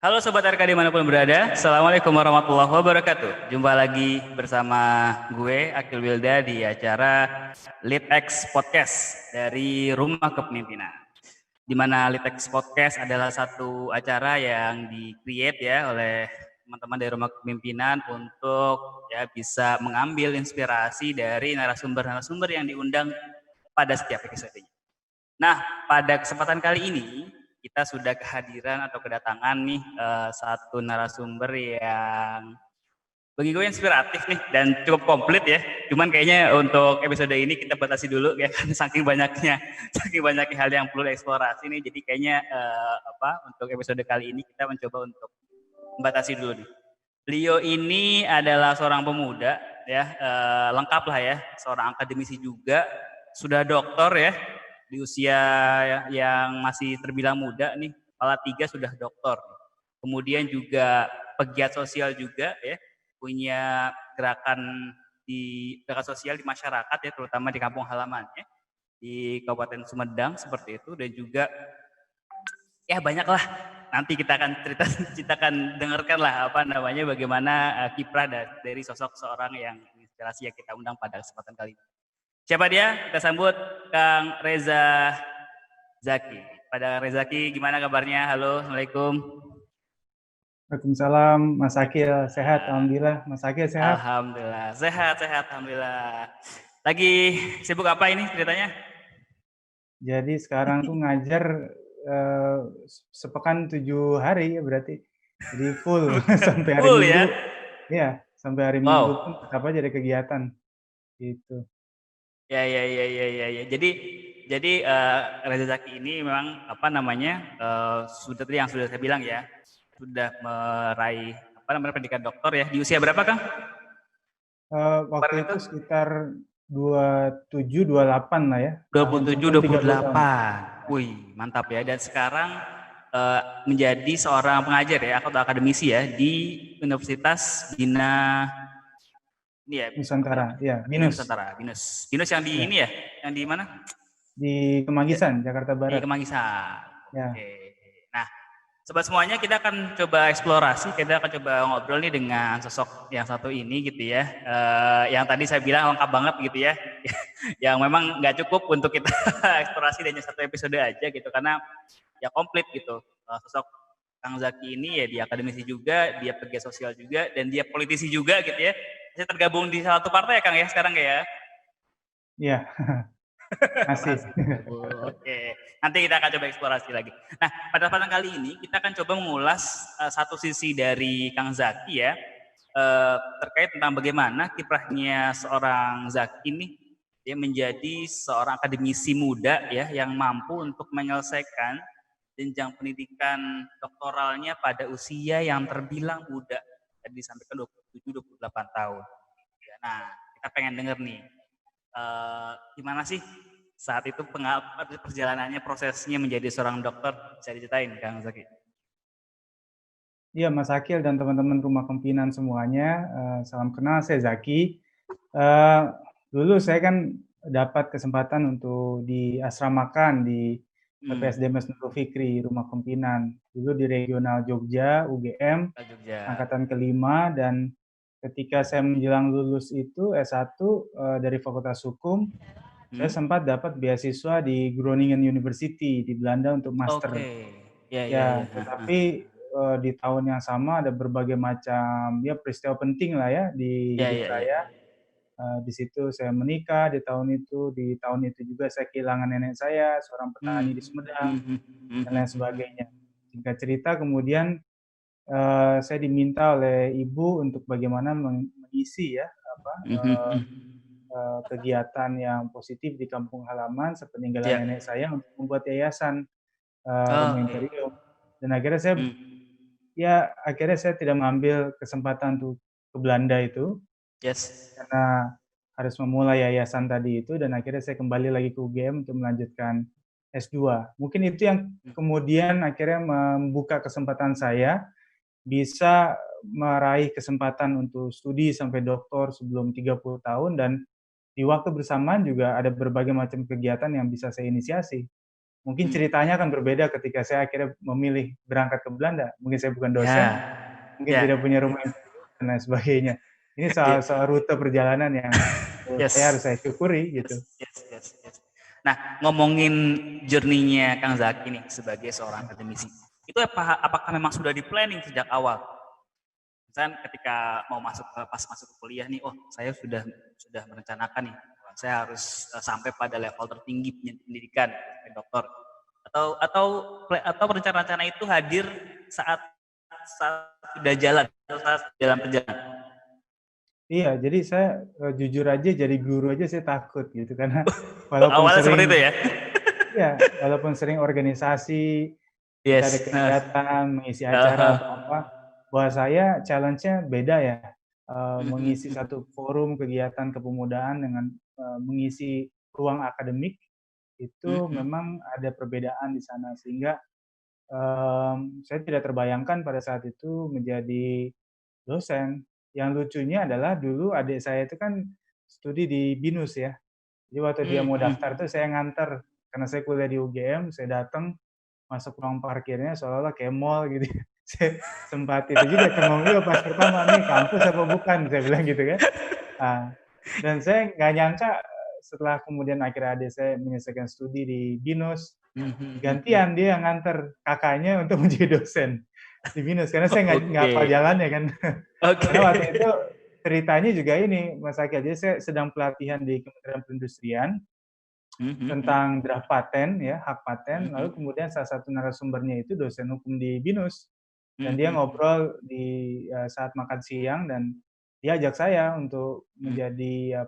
Halo Sobat RK dimanapun berada, Assalamualaikum warahmatullahi wabarakatuh. Jumpa lagi bersama gue, Akil Wilda di acara LeadX Podcast dari Rumah Kepemimpinan. Di mana LeadX Podcast adalah satu acara yang di-create ya oleh teman-teman dari Rumah Kepemimpinan untuk ya bisa mengambil inspirasi dari narasumber-narasumber yang diundang pada setiap episodenya. Nah, pada kesempatan kali ini kita sudah kehadiran atau kedatangan nih satu narasumber yang bagi gue inspiratif nih dan cukup komplit ya. Cuman kayaknya untuk episode ini kita batasi dulu ya kan saking banyaknya hal yang perlu dieksplorasi nih. Jadi kayaknya untuk episode kali ini kita mencoba untuk membatasi dulu nih. Beliau ini adalah seorang pemuda ya, lengkap lah ya, seorang akademisi juga, sudah doktor ya, di usia yang masih terbilang muda nih, kepala 3 sudah doktor. Kemudian juga pegiat sosial juga ya, punya gerakan sosial di masyarakat ya, terutama di kampung halamannya, di Kabupaten Sumedang seperti itu, dan juga ya banyak lah. Nanti kita akan dengarkan lah bagaimana kiprah dari sosok seorang yang inspirasi yang kita undang pada kesempatan kali ini. Siapa dia? Kita sambut Kang Reza Zaki. Pada Reza Zaki, gimana kabarnya? Halo, Assalamualaikum. Waalaikumsalam, Mas Akil. Sehat, Alhamdulillah. Mas Akil sehat? Alhamdulillah, sehat, Alhamdulillah. Lagi sibuk apa ini ceritanya? Jadi sekarang tuh ngajar sepekan 7 hari ya berarti. Jadi full sampai hari Full Minggu. ya? Iya, sampai hari Minggu pun Wow. tetap aja ada kegiatan. Gitu. Ya. Jadi Reza Zaki ini memang sudah tadi yang sudah saya bilang ya, sudah meraih pendidikan doktor ya. Di usia berapa, Kang? Waktu itu sekitar 27, 28 lah ya. 27, Tahun 30 tahun. 28. Wih, mantap ya. Dan sekarang menjadi seorang pengajar ya, atau akademisi ya di Universitas Bina ini ya, Nusantara, ya, Bina BINUS. Nusantara, BINUS. BINUS yang di Ya. ini ya, yang di mana? Di Kemanggisan, Jakarta Di Barat. Kemanggisan. Ya. Oke. Nah, sobat semuanya, kita akan coba eksplorasi, kita akan coba ngobrol nih dengan sosok yang satu ini gitu ya. Yang tadi saya bilang lengkap banget gitu ya. Yang memang nggak cukup untuk kita eksplorasi hanya satu episode aja gitu, karena ya komplit gitu. Sosok Kang Zaki ini ya dia akademisi juga, dia pegiat sosial juga, dan dia politisi juga gitu ya. Saya tergabung di salah satu partai ya Kang ya sekarang ya. Iya. Masih. Oke, nanti kita akan coba eksplorasi lagi. Nah, pada kesempatan kali ini kita akan coba mengulas satu sisi dari Kang Zaki ya, terkait tentang bagaimana kiprahnya seorang Zaki ini dia menjadi seorang akademisi muda ya yang mampu untuk menyelesaikan jenjang pendidikan doktoralnya pada usia yang terbilang muda. Tadi disampaikan 27-28 tahun. Nah, kita pengen denger nih, gimana sih saat itu perjalanannya, prosesnya menjadi seorang dokter, bisa diceritain Kang Zaki? Iya, Mas Akil dan teman-teman Rumah Kepemimpinan semuanya, salam kenal, saya Zaki. Dulu saya kan dapat kesempatan untuk diasramakan di PPSD Mas Nurul Fikri, Rumah Kepemimpinan. Dulu di regional Jogja, UGM, angkatan kelima, dan ketika saya menjelang lulus itu S1 dari Fakultas Hukum, saya sempat dapat beasiswa di Groningen University di Belanda untuk master. Ya, tetapi di tahun yang sama ada berbagai macam ya peristiwa penting lah ya di hidup saya. Di situ saya menikah di tahun itu juga saya kehilangan nenek saya, seorang petani di Sumedang, dan lain sebagainya. Singkat cerita kemudian saya diminta oleh ibu untuk bagaimana mengisi ya kegiatan yang positif di kampung halaman sepeninggalan nenek saya untuk membuat yayasan Rumah Imperium. Dan akhirnya saya tidak mengambil kesempatan untuk ke Belanda itu. Karena harus memulai yayasan tadi itu, dan akhirnya saya kembali lagi ke UGM untuk melanjutkan S2. Mungkin itu yang kemudian akhirnya membuka kesempatan saya bisa meraih kesempatan untuk studi sampai doktor sebelum 30 tahun, dan di waktu bersamaan juga ada berbagai macam kegiatan yang bisa saya inisiasi. Mungkin ceritanya akan berbeda ketika saya akhirnya memilih berangkat ke Belanda. Mungkin saya bukan dosen, Ya, mungkin tidak ya, punya rumah yang dan lain sebagainya. Ini ya, soal rute perjalanan yang menurut saya harus yes, saya syukuri gitu. yes. Nah, ngomongin journey-nya Kang Zaki nih sebagai seorang akademisi, itu apakah memang sudah di planning sejak awal? Misalnya ketika mau pas masuk ke kuliah nih, oh saya sudah merencanakan nih, saya harus sampai pada level tertinggi pendidikan, dokter, atau rencana-rencana itu hadir saat saat sudah jalan, saat jalan perjalanan. Iya, jadi saya jujur aja jadi guru aja saya takut gitu karena walaupun Awalnya seperti itu sering ya. ya walaupun sering organisasi kita ada Yes. kegiatan mengisi acara atau apa, buat saya challenge-nya beda ya. Mengisi satu forum kegiatan kepemudaan dengan mengisi ruang akademik itu memang ada perbedaan di sana sehingga saya tidak terbayangkan pada saat itu menjadi dosen. Yang lucunya adalah dulu adik saya itu kan studi di BINUS ya. Jadi waktu dia mau daftar tuh saya nganter, karena saya kuliah di UGM, saya datang masuk ruang parkirnya seolah-olah kayak mall gitu. Saya sempat itu juga cengong juga pas pertama, "Nih kampus apa bukan?" Saya bilang gitu kan. Ah, dan saya nggak nyangka setelah kemudian akhirnya adik saya menyelesaikan studi di BINUS, gantian dia yang nganter kakaknya untuk menjadi dosen di BINUS karena saya nggak hafal Oke. jalannya kan. Karena waktu Oke. itu ceritanya juga ini Mas Akil, jadi saya sedang pelatihan di Kementerian Perindustrian tentang draft paten ya, hak paten, lalu kemudian salah satu narasumbernya itu dosen hukum di BINUS. Dan dia ngobrol di saat makan siang dan dia ajak saya untuk menjadi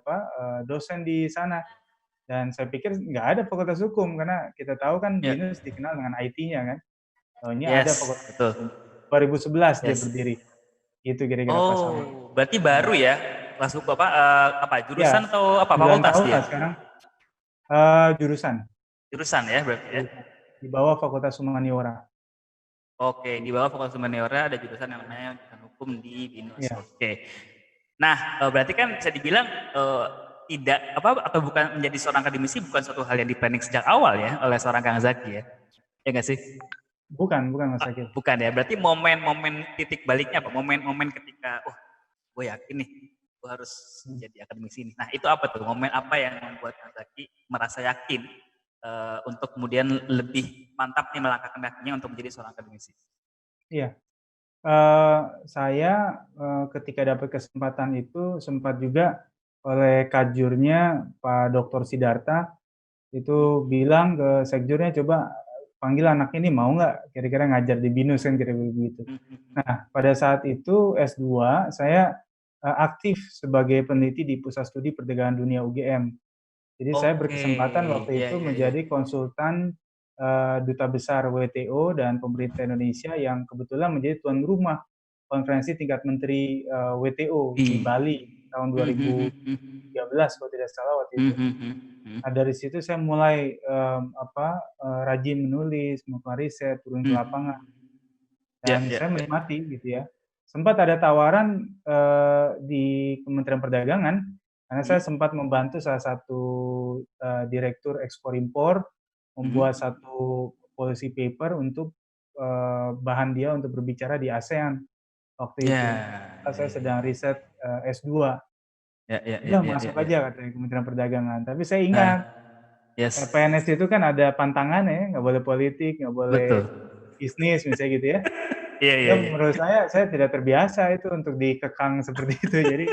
dosen di sana. Dan saya pikir nggak ada fakultas hukum karena kita tahu kan Ya. BINUS dikenal dengan IT-nya kan. Taunya ada Yes, fakultas betul. hukum. 2011 dia Yes. berdiri. Itu kira-kira pas Oh, awal. berarti baru ya kelas hukum apa Ya, jurusan atau apa 9 fakultas tahun dia? lah sekarang. Jurusan. Jurusan ya berarti ya. Jurusan. Di bawah Fakultas Humaniora. Oke, di bawah Fakultas Humaniora ada jurusan yang namanya jurusan hukum di BINUS. Ya. Oke. Nah, berarti kan bisa dibilang tidak atau bukan menjadi seorang akademisi bukan suatu hal yang diplanning sejak awal ya oleh seorang Kang Zaki ya. Ya nggak sih? Bukan Mas Akil. Bukan ya. Berarti momen-momen titik baliknya apa? Momen-momen ketika gue yakin nih gue harus menjadi akademisi ini. Nah, itu apa tuh? Momen apa yang membuat Kang Zaki merasa yakin untuk kemudian lebih mantap nih melangkahkan kakinya untuk menjadi seorang akademisi? Iya. Saya ketika dapat kesempatan itu sempat juga oleh kajurnya Pak Dr. Sidarta itu bilang ke sekjurnya, coba panggil anak ini mau nggak kira-kira ngajar di BINUS kan kira-kira begitu. Nah, pada saat itu S2 saya aktif sebagai peneliti di Pusat Studi Perdagangan Dunia UGM. Jadi saya Oke, berkesempatan waktu ya, itu ya, ya. menjadi konsultan duta besar WTO dan pemerintah Indonesia yang kebetulan menjadi tuan rumah konferensi tingkat menteri WTO di Bali tahun 2013 kalau tidak salah waktu itu. Nah, dari situ saya mulai rajin menulis, melakukan riset, turun ke lapangan, dan saya menikmati gitu ya. Sempat ada tawaran di Kementerian Perdagangan karena saya sempat membantu salah satu direktur ekspor impor membuat satu policy paper untuk bahan dia untuk berbicara di ASEAN waktu itu. Saya sedang riset S2. Udah masuk aja katanya Kementerian Perdagangan. Tapi saya ingat Yes. PNS itu kan ada pantangan ya, nggak boleh politik, nggak boleh Betul. bisnis misalnya gitu ya. Iya, iya, Ya iya. menurut saya tidak terbiasa itu untuk dikekang seperti itu. Jadi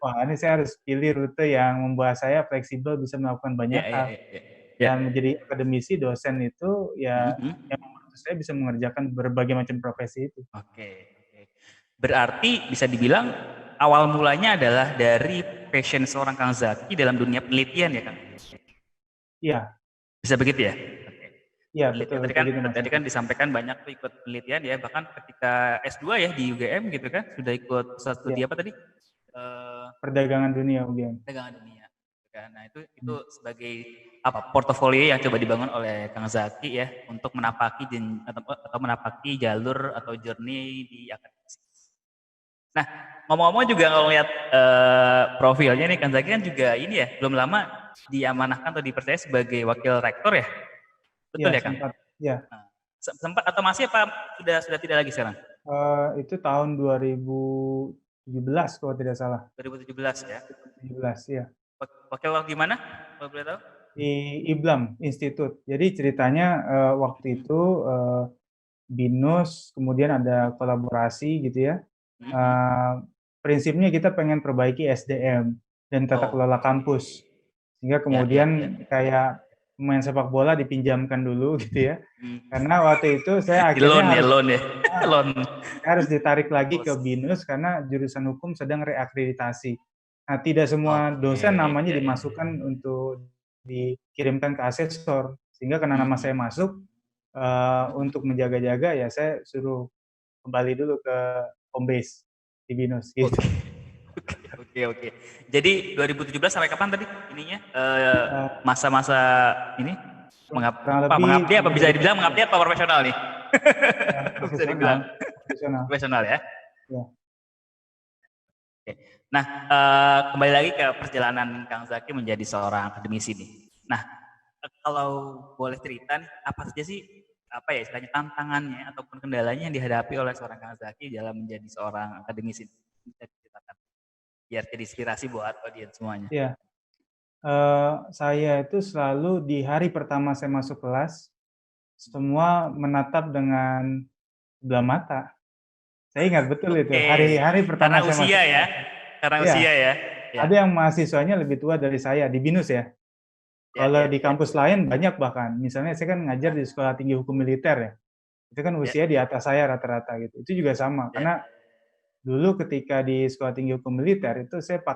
wah ini saya harus pilih rute yang membuat saya fleksibel bisa melakukan Iya, banyak iya, hal. iya, iya. Ya. Dan menjadi akademisi, dosen itu ya yang membantu saya bisa mengerjakan berbagai macam profesi itu. Oke. Berarti bisa dibilang awal mulanya adalah dari passion seorang Kang Zaki dalam dunia penelitian ya Kang? Iya, Bisa begitu ya? iya betul Penelitian tadi kan begitu Mas tadi kan Akil. disampaikan banyak tuh ikut penelitian ya, bahkan ketika S2 ya di UGM gitu kan sudah ikut pusat studi Iya, apa tadi? perdagangan dunia UGM. Perdagangan dunia. Nah, itu sebagai apa portofolio yang coba dibangun oleh Kang Zaki ya untuk menapaki atau menapaki jalur atau journey di akademisi. Nah, ngomong-ngomong juga kalau lihat profilnya nih Kang Zaki kan juga ini ya belum lama diamanahkan atau dipercaya sebagai wakil rektor ya. Betul Ya, ya, Kang? sempat. Ya, Nah, sempat atau masih apa sudah tidak lagi sekarang? itu tahun 2017 kalau tidak salah. 2017 ya. 2017 ya. Wakil di mana? Kalau boleh tahu? Di IBLAM Institute. Jadi ceritanya waktu itu BINUS kemudian ada kolaborasi gitu ya. Eh, prinsipnya kita pengen perbaiki SDM dan tata kelola Oke. kampus. Sehingga Ya, ya, ya. kemudian kayak pemain sepak bola dipinjamkan dulu gitu ya. Hmm. Karena waktu itu saya Di akhirnya loan ya, loan ya. Loan. harus ditarik lagi ke Bos. BINUS karena jurusan hukum sedang reakreditasi. Nah, tidak semua Oke, dosen namanya ya, ya. dimasukkan untuk dikirimkan ke asesor. Sehingga karena nama saya masuk, untuk menjaga-jaga ya saya suruh kembali dulu ke home base di BINUS gitu. Oke. Oke, oke. Jadi 2017 sampai kapan tadi ininya? Eh, Masa-masa ini kurang lebih mengabdi apa 3 bisa bulan dibilang mengabdi apa profesional nih? Bisa profesional, dibilang profesional. profesional ya. Ya. Oke. Nah, kembali lagi ke perjalanan Kang Zaki menjadi seorang akademisi nih. Nah, kalau boleh cerita nih, apa saja sih apa ya istilahnya tantangannya ataupun kendalanya yang dihadapi oleh seorang Kang Zaki dalam menjadi seorang akademisi? Bisa diceritakan biar jadi inspirasi buat audiens semuanya. Ya. Saya itu selalu di hari pertama saya masuk kelas, semua menatap dengan sebelah mata. Saya ingat betul itu, Oke, hari pertama karena saya masuk usia ya, kelas. karena Iya, usia ya. Ya, ada yang mahasiswanya lebih tua dari saya di BINUS ya. ya, Kalau ya, di ya. kampus lain banyak bahkan, misalnya saya kan ngajar di Sekolah Tinggi Hukum Militer ya, itu kan Ya, usia di atas saya rata-rata gitu. Itu juga sama, ya. karena dulu ketika di Sekolah Tinggi Hukum Militer itu saya Oke.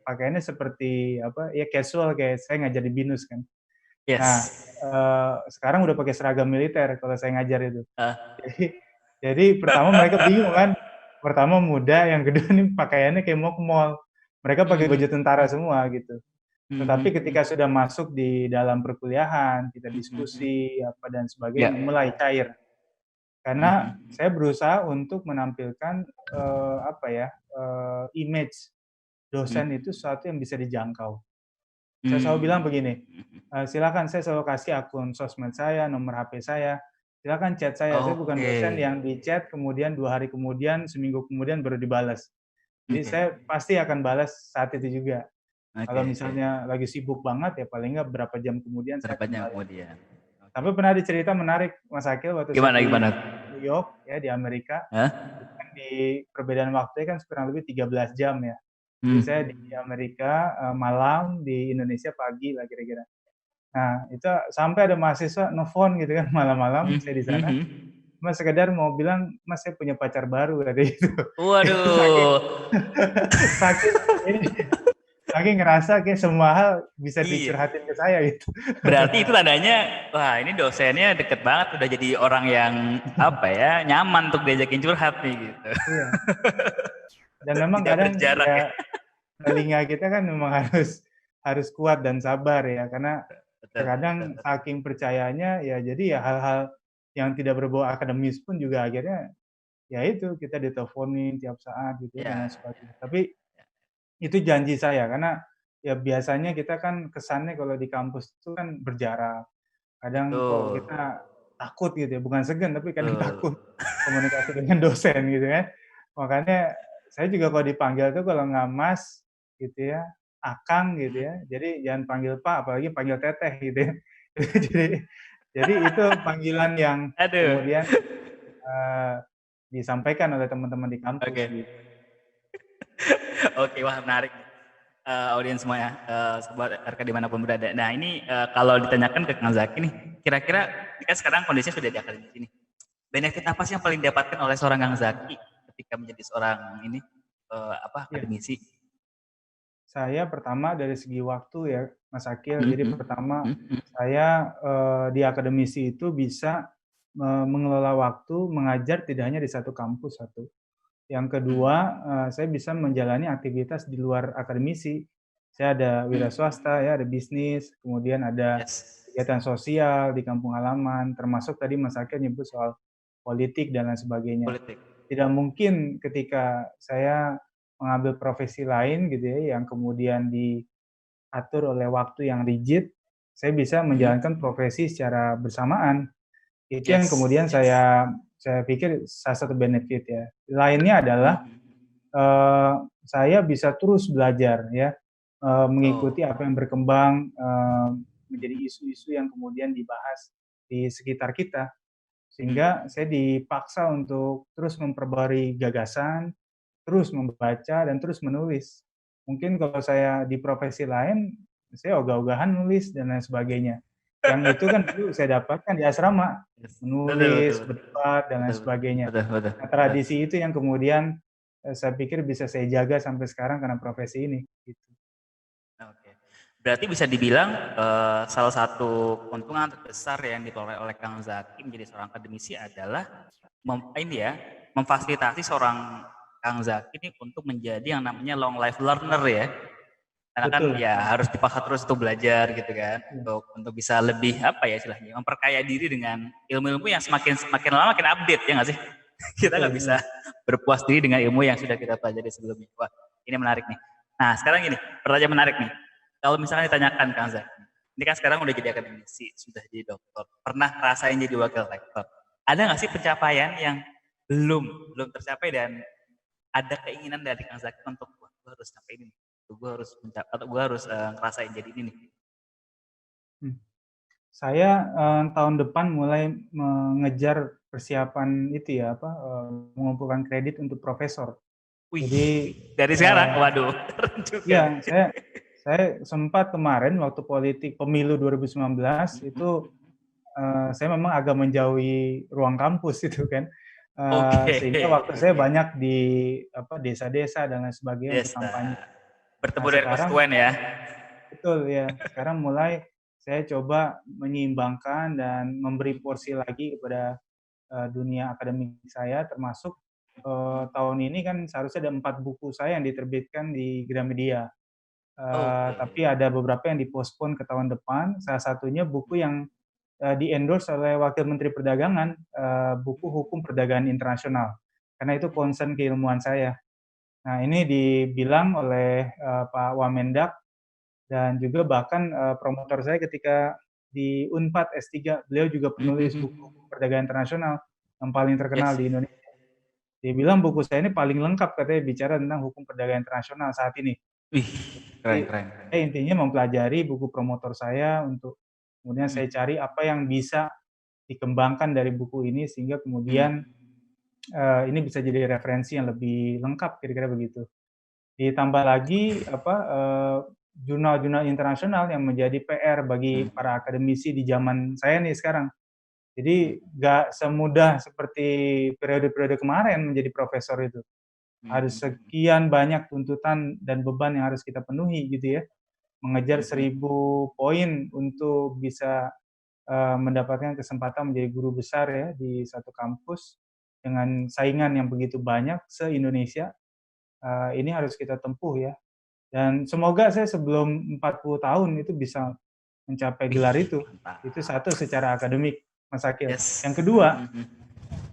pakaiannya seperti apa ya, casual kayak saya ngajar di BINUS kan. Nah, Yes. sekarang udah pakai seragam militer kalau saya ngajar itu. Uh, Jadi, jadi pertama mereka bingung kan. Pertama muda, yang kedua nih pakaiannya kayak mau ke mall. Mereka pakai baju tentara semua gitu. Tetapi ketika sudah masuk di dalam perkuliahan, kita diskusi apa dan ya. sebagainya, mulai cair. Karena saya berusaha untuk menampilkan apa ya, image dosen itu sesuatu yang bisa dijangkau. Saya selalu bilang begini, silakan, saya selalu kasih akun sosmed saya, nomor HP saya, silakan chat saya. Saya bukan Oke. dosen yang di chat kemudian 2 hari kemudian, seminggu kemudian baru dibalas. Jadi Oke. saya pasti akan balas saat itu juga. Kalau Oke, oke. misalnya lagi sibuk banget ya paling nggak berapa jam kemudian saya Berapa akan jam balas. kemudian? Tapi Oke. pernah dicerita menarik Mas Akil waktu saya Gimana, di gimana? New York ya di Amerika, Hah? itu kan di perbedaan waktunya kan kurang lebih 13 jam ya. Jadi Hmm. saya di Amerika malam, di Indonesia pagi lah kira-kira. Nah, itu sampai ada mahasiswa nelfon gitu kan malam-malam saya di sana, Mas sekedar mau bilang, "Mas saya punya pacar baru," katanya gitu. Itu saking Waduh. saking ini, saking ngerasa kayak semua hal bisa Iya. dicurhatin ke saya gitu. Berarti itu tandanya, wah ini dosennya deket banget, udah jadi orang yang apa ya, nyaman untuk diajakin curhat nih gitu. Iya. Dan memang Tidak kadang berjarak ya. ya telinga kita kan memang harus harus kuat dan sabar ya, karena Betul, betul, terkadang betul. saking percayanya ya jadi ya hal-hal yang tidak berbau akademis pun juga akhirnya ya itu kita diteleponin tiap saat gitu ya dan lain Ya, sebagainya. Tapi itu janji saya karena ya biasanya kita kan kesannya kalau di kampus itu kan berjarak. Kadang kok betul, kita takut gitu ya, bukan segan tapi kadang betul. takut komunikasi dengan dosen gitu kan. Makanya saya juga kalau dipanggil tuh kalau nggak Mas gitu ya, Akang gitu ya, jadi jangan panggil Pak, apalagi panggil Teteh gitu ya. Jadi jadi itu panggilan yang Aduh. kemudian, eee, disampaikan oleh teman-teman di kampus Oke. gitu. Oke, wah menarik. Audiens semua ya, buat RK dimanapun berada. Nah ini kalau ditanyakan ke Kang Zaki nih, kira-kira kan sekarang kondisinya sudah di akademisi nih. Benefit apa sih yang paling didapatkan oleh seorang Kang Zaki ketika menjadi seorang ini Iya, akademisi? saya pertama dari segi waktu ya, Mas Akil. Jadi Mhm, pertama mhm, saya, di akademisi itu bisa mengelola waktu mengajar tidak hanya di satu kampus, satu. Yang kedua, saya bisa menjalani aktivitas di luar akademisi. Saya ada wira swasta ya, ada bisnis, kemudian ada yes, kegiatan sosial di kampung halaman, termasuk tadi Mas Akil nyebut soal politik dan lain sebagainya. politik. Tidak mungkin ketika saya mengambil profesi lain gitu ya, yang kemudian diatur oleh waktu yang rigid, saya bisa menjalankan profesi secara bersamaan. Itu yang Yes, kemudian yes. saya pikir salah satu benefit ya. Lainnya adalah saya bisa terus belajar ya, mengikuti Oh. apa yang berkembang, menjadi isu-isu yang kemudian dibahas di sekitar kita. Sehingga saya dipaksa untuk terus memperbarui gagasan, terus membaca dan terus menulis. Mungkin kalau saya di profesi lain, saya ogah-ogahan nulis dan lain sebagainya. Yang itu kan dulu saya dapatkan di asrama, Yes. Betul, betul, menulis, betul. berdebat dan lain Betul, betul. sebagainya. Betul, betul. Nah, Betul. tradisi itu yang kemudian saya pikir bisa saya jaga sampai sekarang karena profesi ini. Gitu. Oke. Berarti bisa dibilang salah satu keuntungan terbesar yang diperoleh oleh Kang Zaki menjadi seorang akademisi adalah memfasilitasi seorang Kang Zaki ini untuk menjadi yang namanya long life learner ya. Karena kan Betul. ya harus dipaksa terus untuk belajar gitu kan, Ya. untuk bisa lebih apa ya istilahnya, memperkaya diri dengan ilmu-ilmu yang semakin semakin lama makin update ya nggak sih? Kita nggak Betul. bisa berpuas diri dengan ilmu yang sudah kita pelajari sebelumnya. Wah, ini menarik nih. Nah, sekarang gini, pertanyaan menarik nih. Kalau misalnya ditanyakan Kang Zaki, ini kan sekarang udah jadi akademisi, sudah jadi dokter, pernah rasain jadi wakil rektor. Ada nggak sih pencapaian yang belum tercapai dan ada keinginan dari Kang Zaki untuk wah, gue harus sampai ini, gue harus atau gue harus ngerasain jadi ini nih. Saya tahun depan mulai mengejar persiapan itu ya apa mengumpulkan kredit untuk profesor. Wih, Jadi dari sekarang, waduh, keren juga ya nih. saya sempat kemarin waktu politik pemilu 2019 itu saya memang agak menjauhi ruang kampus itu kan. Oke, Sehingga waktu saya banyak di apa desa-desa dan lain sebagainya untuk yes, kampanye. bertemu Nah, dari sekarang konstituen ya. betul ya. Sekarang mulai saya coba menyeimbangkan dan memberi porsi lagi kepada dunia akademik saya, termasuk tahun ini kan seharusnya ada 4 buku saya yang diterbitkan di Gramedia. Oke. Tapi ada beberapa yang dipospon ke tahun depan. Salah satunya buku yang di-endorse oleh Wakil Menteri Perdagangan, buku Hukum Perdagangan Internasional. Karena itu concern keilmuan saya. Nah, ini dibilang oleh Pak Wamendak dan juga bahkan promotor saya ketika di Unpad S3, beliau juga penulis buku perdagangan internasional yang paling terkenal Yes. di Indonesia. Dia bilang buku saya ini paling lengkap katanya bicara tentang hukum perdagangan internasional saat ini. Wih, keren, Jadi keren. saya intinya mempelajari buku promotor saya untuk kemudian saya cari apa yang bisa dikembangkan dari buku ini sehingga kemudian ini bisa jadi referensi yang lebih lengkap kira-kira begitu. Ditambah lagi apa jurnal-jurnal internasional yang menjadi PR bagi para akademisi di zaman saya nih sekarang. Jadi nggak semudah seperti periode-periode kemarin menjadi profesor itu. Harus sekian banyak tuntutan dan beban yang harus kita penuhi gitu ya. Mengejar 1.000 poin untuk bisa mendapatkan kesempatan menjadi guru besar ya di satu kampus dengan saingan yang begitu banyak se-Indonesia. Ini harus kita tempuh ya. Dan semoga saya sebelum 40 tahun itu bisa mencapai Wih, gelar itu. Itu mantap. satu secara akademik, Mas Akil. Yes. Yang kedua,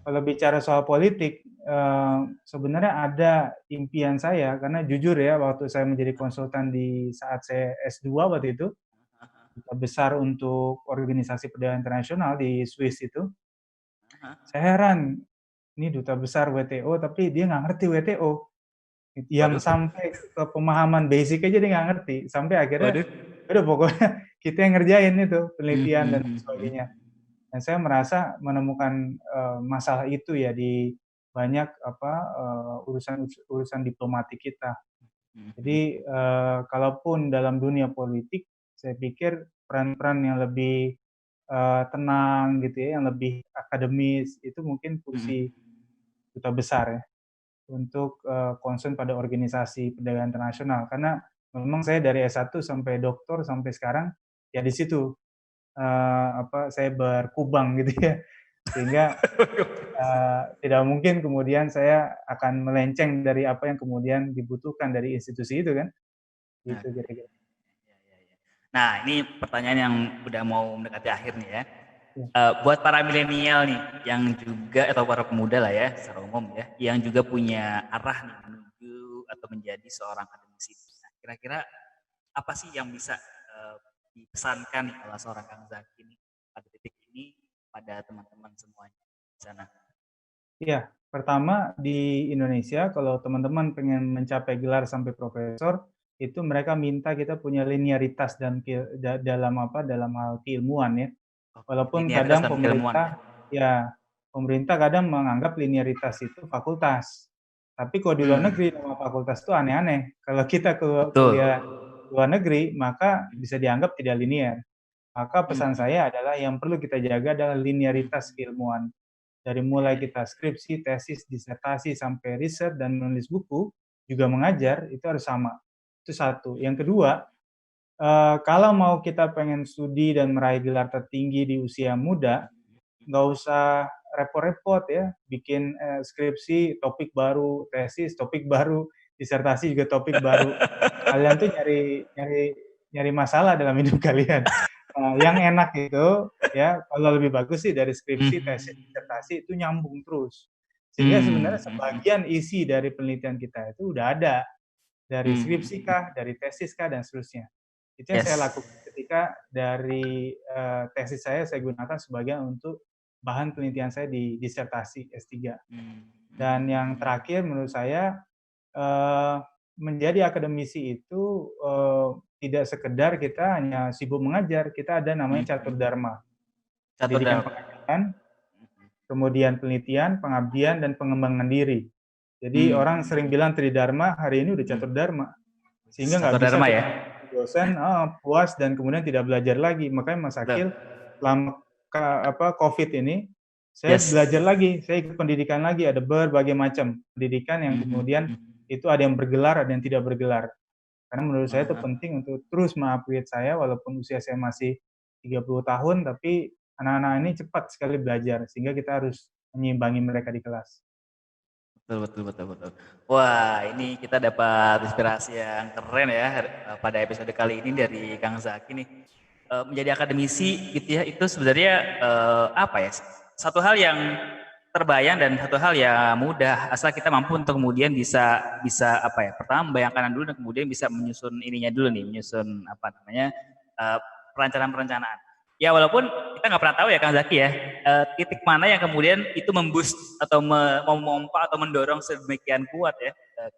kalau bicara soal politik, sebenarnya ada impian saya karena jujur ya waktu saya menjadi konsultan di saat saya S2 waktu itu, duta besar untuk organisasi perdagangan internasional di Swiss itu, saya heran, ini duta besar WTO tapi dia nggak ngerti WTO. Yang Waduh, sampai ke pemahaman basic aja dia nggak ngerti, sampai akhirnya waduh. udah pokoknya kita yang ngerjain itu penelitian dan sebagainya. Dan saya merasa menemukan masalah itu ya di banyak apa urusan diplomatik kita. Jadi kalaupun dalam dunia politik, saya pikir peran-peran yang lebih tenang gitu ya, yang lebih akademis itu mungkin fungsi duta besar ya untuk concern pada organisasi perdagangan internasional. Karena memang saya dari S1 sampai doktor sampai sekarang ya di situ apa saya berkubang gitu ya. Sehingga tidak mungkin kemudian saya akan melenceng dari apa yang kemudian dibutuhkan dari institusi itu kan. Gitu Oke. kira-kira. Ya, ya, ya. Nah, ini pertanyaan yang udah mau mendekati akhir nih ya. Ya. Buat para milenial nih, yang juga atau para pemuda lah ya, secara umum ya, yang juga punya arah nih menuju atau menjadi seorang akademisi. Nah, kira-kira apa sih yang bisa dipesankan nih oleh seorang Kang Zaki nih pada titik ini pada teman-teman semuanya di sana? Iya, pertama di Indonesia kalau teman-teman pengen mencapai gelar sampai profesor, itu mereka minta kita punya linearitas dan dalam apa, dalam hal keilmuan ya. Oke, Walaupun linearitas kadang dalam keilmuan ya. pemerintah kadang menganggap linearitas itu fakultas. Tapi kalau di luar Hmm, negeri nama fakultas itu aneh-aneh. Kalau kita betul. kuliah luar negeri, maka bisa dianggap tidak linear. Maka Hmm, pesan hmm, saya adalah yang perlu kita jaga adalah linearitas keilmuan. Dari mulai oke. kita skripsi, tesis, disertasi, sampai riset dan menulis buku, juga mengajar, itu harus sama. Itu satu. Yang kedua, kalau mau kita pengen studi dan meraih gelar tertinggi di usia muda, nggak usah repot-repot ya, bikin skripsi, topik baru, tesis, topik baru, disertasi juga topik baru. Kalian tuh nyari nyari nyari masalah dalam hidup kalian. Yang enak itu ya kalau lebih bagus sih dari skripsi, tesis, Hmm, disertasi itu nyambung terus. Sehingga sebenarnya hmm, sebagian isi dari penelitian kita itu udah ada dari skripsi hmm. kah, dari tesis kah dan seterusnya. Itu yang saya Yes. lakukan ketika dari tesis saya gunakan sebagian untuk bahan penelitian saya di disertasi S3. Hmm, Dan hmm, yang hmm. terakhir menurut saya eh, menjadi akademisi itu tidak sekedar kita hanya sibuk mengajar, kita ada namanya catur Hmm. dharma, Catur pendidikan dalam. pengajaran, kemudian penelitian, pengabdian, dan pengembangan diri. Jadi Hmm, orang sering bilang tridharma, hari ini udah hmm. catur dharma. Sehingga nggak Catur bisa dharma kita ya. jadi dosen, puas dan kemudian tidak belajar lagi. Makanya Mas Betul. Akil selama COVID ini, saya Yes. belajar lagi, saya ikut pendidikan lagi, ada berbagai macam pendidikan yang Hmm, kemudian hmm, itu ada yang bergelar, ada yang tidak bergelar. Karena menurut saya itu hmm. penting untuk terus mengupgrade saya walaupun usia saya masih 30 tahun, tapi anak-anak ini cepat sekali belajar, sehingga kita harus menyeimbangi mereka di kelas. Betul, betul, betul, betul. Wah, ini kita dapat inspirasi yang keren ya pada episode kali ini dari Kang Zaki nih. Menjadi akademisi gitu ya, itu sebenarnya apa ya? Satu hal yang terbayang dan satu hal yang mudah asal kita mampu untuk kemudian bisa bisa apa ya? Pertama membayangkan dulu dan kemudian bisa menyusun ininya dulu nih, menyusun apa namanya? eh, perencanaan-perencanaan. Ya walaupun kita nggak pernah tahu ya Kang Zaki ya, titik mana yang kemudian itu memboost atau memompa atau mendorong sedemikian kuat ya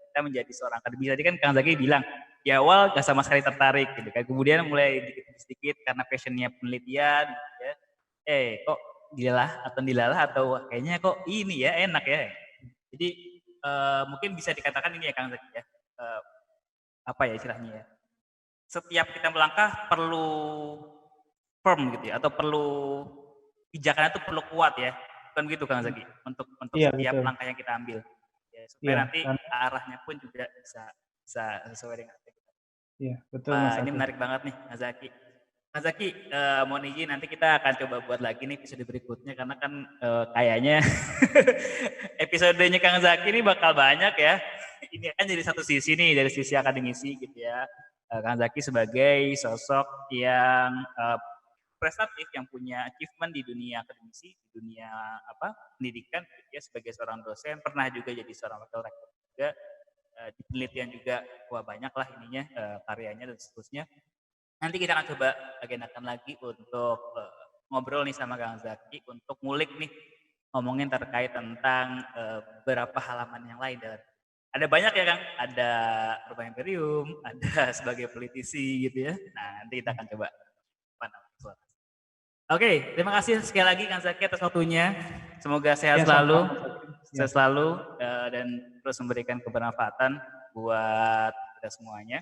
kita menjadi seorang akademisi. Tadi kan Kang Zaki bilang di awal gak sama sekali tertarik gitu kan, kemudian mulai sedikit-sedikit karena passionnya penelitian gitu ya, kok dilalah atau kayaknya kok ini ya enak ya. Jadi mungkin bisa dikatakan ini ya Kang Zaki ya, apa ya istilahnya ya, setiap kita melangkah perlu firm gitu ya, atau perlu pijakannya itu perlu kuat ya, kan gitu Kang Zaki, untuk Iya, setiap betul. langkah yang kita ambil, ya, supaya Iya, nanti karena arahnya pun juga bisa bisa sesuai dengan apa kita. iya, betul Mas Wah ini Akil. menarik banget nih Kang Zaki. Kang Zaki, mohon izin nanti kita akan coba buat lagi nih episode berikutnya karena kan kayaknya episodenya Kang Zaki ini bakal banyak ya. Ini kan jadi satu sisi nih dari sisi akademisi gitu ya. Kang Zaki sebagai sosok yang prestatif yang punya achievement di dunia akademisi, di dunia apa pendidikan, gitu ya sebagai seorang dosen, pernah juga jadi seorang wakil rektor juga, di penelitian juga, wah banyak lah ininya karyanya dan seterusnya. Nanti kita akan coba agendakan lagi untuk ngobrol nih sama Kang Zaki untuk ngulik nih ngomongin terkait tentang beberapa halaman yang lain dan ada banyak ya Kang, ada Urban Imperium, ada sebagai politisi gitu ya. Nah, nanti kita akan coba apa namanya. Oke, terima kasih sekali lagi Kang Zaki atas waktunya. Semoga Iya, sehat sama-sama selalu, Mas Akil. Iya, sukses selalu dan terus memberikan kebermanfaatan buat kita semuanya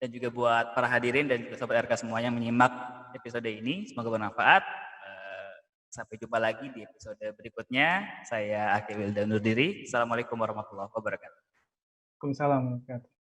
dan juga buat para hadirin dan juga sobat RK semuanya yang menyimak episode ini. Semoga bermanfaat. Sampai jumpa lagi di episode berikutnya. Saya Akil Wildan undur diri. Assalamualaikum warahmatullahi wabarakatuh. Waalaikumsalam warahmatullahi wabarakatuh.